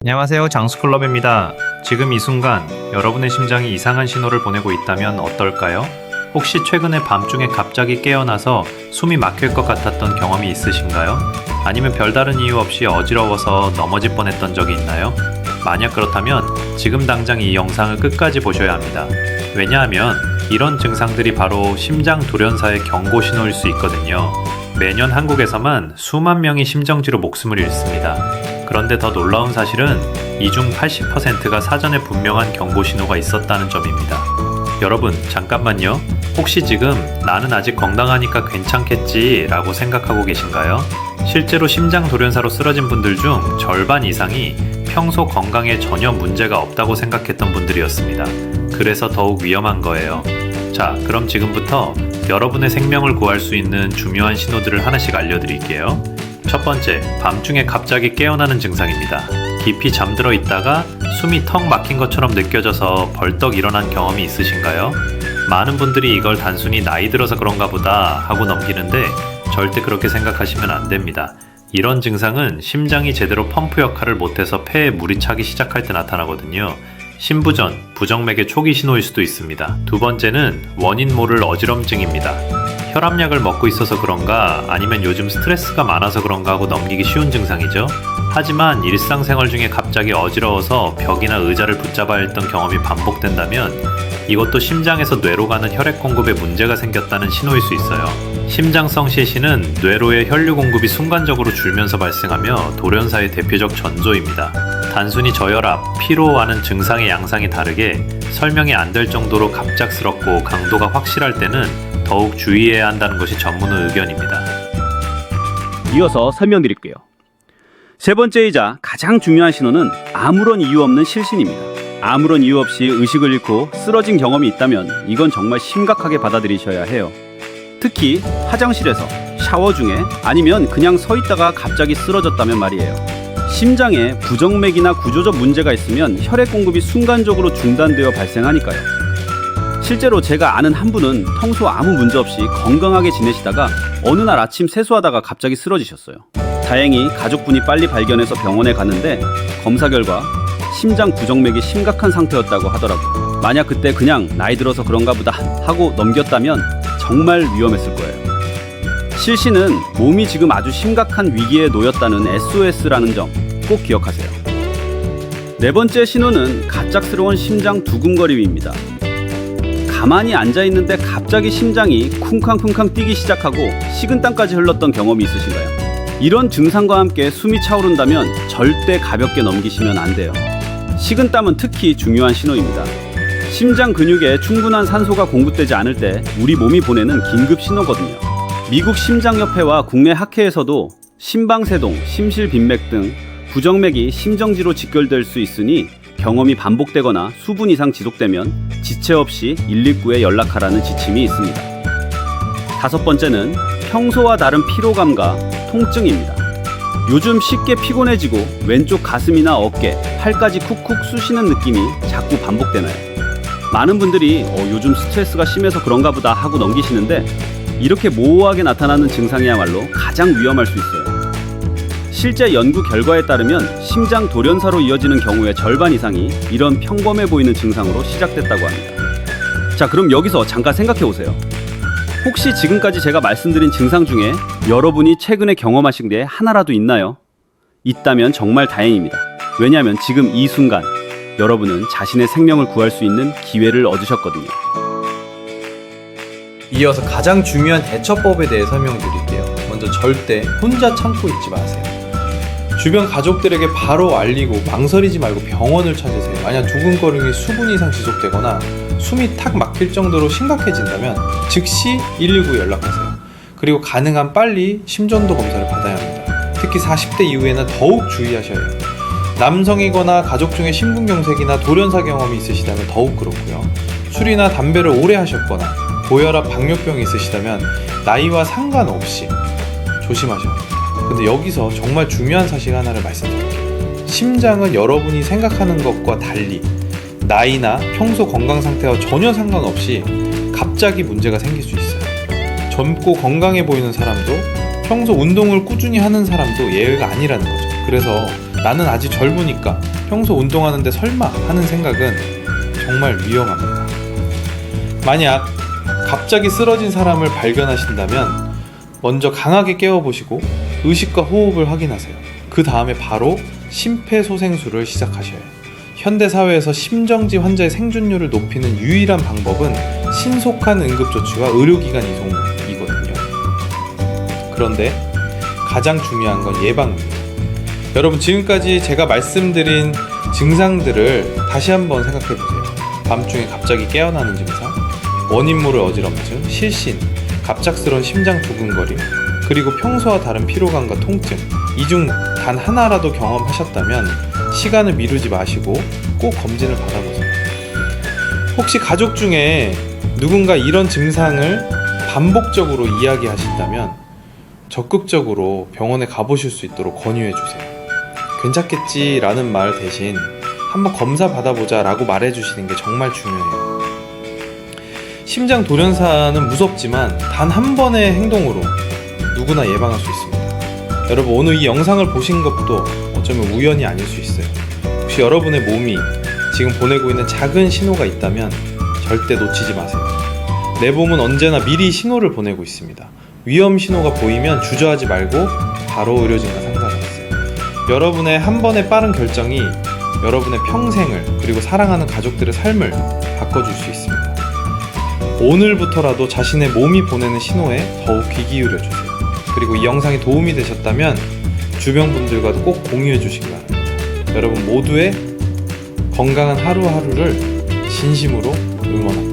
안녕하세요. 장수클럽입니다. 지금 이 순간 여러분의 심장이 이상한 신호를 보내고 있다면 어떨까요? 혹시 최근에 밤중에 갑자기 깨어나서 숨이 막힐 것 같았던 경험이 있으신가요? 아니면 별다른 이유 없이 어지러워서 넘어질 뻔했던 적이 있나요? 만약 그렇다면 지금 당장 이 영상을 끝까지 보셔야 합니다. 왜냐하면 이런 증상들이 바로 심장 돌연사의 경고 신호일 수 있거든요. 매년 한국에서만 수만 명이 심정지로 목숨을 잃습니다. 그런데 더 놀라운 사실은 이 중 80%가 사전에 분명한 경고 신호가 있었다는 점입니다. 여러분, 잠깐만요. 혹시 지금 나는 아직 건강하니까 괜찮겠지 라고 생각하고 계신가요? 실제로 심장 돌연사로 쓰러진 분들 중 절반 이상이 평소 건강에 전혀 문제가 없다고 생각했던 분들이었습니다. 그래서 더욱 위험한 거예요. 자, 그럼 지금부터 여러분의 생명을 구할 수 있는 중요한 신호들을 하나씩 알려드릴게요. 첫 번째, 밤중에 갑자기 깨어나는 증상입니다. 깊이 잠들어 있다가 숨이 턱 막힌 것처럼 느껴져서 벌떡 일어난 경험이 있으신가요? 많은 분들이 이걸 단순히 나이 들어서 그런가 보다 하고 넘기는데 절대 그렇게 생각하시면 안 됩니다. 이런 증상은 심장이 제대로 펌프 역할을 못해서 폐에 물이 차기 시작할 때 나타나거든요. 심부전, 부정맥의 초기 신호일 수도 있습니다. 두 번째는 원인 모를 어지럼증입니다. 혈압약을 먹고 있어서 그런가 아니면 요즘 스트레스가 많아서 그런가 하고 넘기기 쉬운 증상이죠. 하지만 일상생활 중에 갑자기 어지러워서 벽이나 의자를 붙잡아야 했던 경험이 반복된다면 이것도 심장에서 뇌로 가는 혈액 공급에 문제가 생겼다는 신호일 수 있어요. 심장성 실신은 뇌로의 혈류 공급이 순간적으로 줄면서 발생하며 돌연사의 대표적 전조입니다. 단순히 저혈압, 피로와는 증상의 양상이 다르게 설명이 안 될 정도로 갑작스럽고 강도가 확실할 때는 더욱 주의해야 한다는 것이 전문의 의견입니다. 이어서 설명드릴게요. 세 번째이자 가장 중요한 신호는 아무런 이유 없는 실신입니다. 아무런 이유 없이 의식을 잃고 쓰러진 경험이 있다면 이건 정말 심각하게 받아들이셔야 해요. 특히 화장실에서, 샤워 중에, 아니면 그냥 서 있다가 갑자기 쓰러졌다면 말이에요. 심장에 부정맥이나 구조적 문제가 있으면 혈액 공급이 순간적으로 중단되어 발생하니까요. 실제로 제가 아는 한 분은 평소 아무 문제 없이 건강하게 지내시다가 어느 날 아침 세수하다가 갑자기 쓰러지셨어요. 다행히 가족분이 빨리 발견해서 병원에 갔는데 검사 결과 심장 부정맥이 심각한 상태였다고 하더라고요. 만약 그때 그냥 나이 들어서 그런가 보다 하고 넘겼다면 정말 위험했을 거예요. 실신은 몸이 지금 아주 심각한 위기에 놓였다는 SOS라는 점 꼭 기억하세요. 네 번째 신호는 갑작스러운 심장 두근거림입니다. 가만히 앉아있는데 갑자기 심장이 쿵쾅쿵쾅 뛰기 시작하고 식은땀까지 흘렀던 경험이 있으신가요? 이런 증상과 함께 숨이 차오른다면 절대 가볍게 넘기시면 안 돼요. 식은땀은 특히 중요한 신호입니다. 심장 근육에 충분한 산소가 공급되지 않을 때 우리 몸이 보내는 긴급 신호거든요. 미국 심장협회와 국내 학회에서도 심방세동, 심실빈맥 등 부정맥이 심정지로 직결될 수 있으니 경험이 반복되거나 수분 이상 지속되면 지체 없이 119에 연락하라는 지침이 있습니다. 다섯 번째는 평소와 다른 피로감과 통증입니다. 요즘 쉽게 피곤해지고 왼쪽 가슴이나 어깨, 팔까지 쿡쿡 쑤시는 느낌이 자꾸 반복되나요? 많은 분들이 요즘 스트레스가 심해서 그런가 보다 하고 넘기시는데 이렇게 모호하게 나타나는 증상이야말로 가장 위험할 수 있어요. 실제 연구 결과에 따르면 심장 돌연사로 이어지는 경우의 절반 이상이 이런 평범해 보이는 증상으로 시작됐다고 합니다. 자, 그럼 여기서 잠깐 생각해 보세요. 혹시 지금까지 제가 말씀드린 증상 중에 여러분이 최근에 경험하신 게 하나라도 있나요? 있다면 정말 다행입니다. 왜냐하면 지금 이 순간 여러분은 자신의 생명을 구할 수 있는 기회를 얻으셨거든요. 이어서 가장 중요한 대처법에 대해 설명드릴게요. 먼저 절대 혼자 참고 있지 마세요. 주변 가족들에게 바로 알리고 망설이지 말고 병원을 찾으세요. 만약 두근거림이 수분 이상 지속되거나 숨이 탁 막힐 정도로 심각해진다면 즉시 119에 연락하세요. 그리고 가능한 빨리 심전도 검사를 받아야 합니다. 특히 40대 이후에는 더욱 주의하셔야 해요. 남성이거나 가족 중에 심근경색이나 돌연사 경험이 있으시다면 더욱 그렇고요. 술이나 담배를 오래 하셨거나 고혈압, 당뇨병이 있으시다면 나이와 상관없이 조심하셔야 합니다. 근데 여기서 정말 중요한 사실 하나를 말씀드릴게요. 심장은 여러분이 생각하는 것과 달리 나이나 평소 건강 상태와 전혀 상관없이 갑자기 문제가 생길 수 있어요. 젊고 건강해 보이는 사람도 평소 운동을 꾸준히 하는 사람도 예외가 아니라는 거죠. 그래서 나는 아직 젊으니까 평소 운동하는데 설마 하는 생각은 정말 위험합니다. 만약 갑자기 쓰러진 사람을 발견하신다면 먼저 강하게 깨워보시고 의식과 호흡을 확인하세요. 그 다음에 바로 심폐소생술을 시작하셔야 해요. 현대사회에서 심정지 환자의 생존율을 높이는 유일한 방법은 신속한 응급조치와 의료기관 이송이거든요. 그런데 가장 중요한 건 예방입니다. 여러분, 지금까지 제가 말씀드린 증상들을 다시 한번 생각해보세요. 밤중에 갑자기 깨어나는 증상, 원인 모를 어지럼증, 실신, 갑작스러운 심장 두근거림, 그리고 평소와 다른 피로감과 통증, 이 중 단 하나라도 경험하셨다면 시간을 미루지 마시고 꼭 검진을 받아보세요. 혹시 가족 중에 누군가 이런 증상을 반복적으로 이야기하신다면 적극적으로 병원에 가보실 수 있도록 권유해주세요. 괜찮겠지라는 말 대신 한번 검사 받아보자 라고 말해주시는 게 정말 중요해요. 심장 돌연사는 무섭지만 단 한 번의 행동으로 누구나 예방할 수 있습니다. 여러분, 오늘 이 영상을 보신 것도 어쩌면 우연이 아닐 수 있어요. 혹시 여러분의 몸이 지금 보내고 있는 작은 신호가 있다면 절대 놓치지 마세요. 내 몸은 언제나 미리 신호를 보내고 있습니다. 위험 신호가 보이면 주저하지 말고 바로 의료진과 상담하세요. 여러분의 한 번의 빠른 결정이 여러분의 평생을, 그리고 사랑하는 가족들의 삶을 바꿔줄 수 있습니다. 오늘부터라도 자신의 몸이 보내는 신호에 더욱 귀 기울여주세요. 그리고 이 영상이 도움이 되셨다면 주변 분들과도 꼭 공유해 주시기 바랍니다. 여러분 모두의 건강한 하루하루를 진심으로 응원합니다.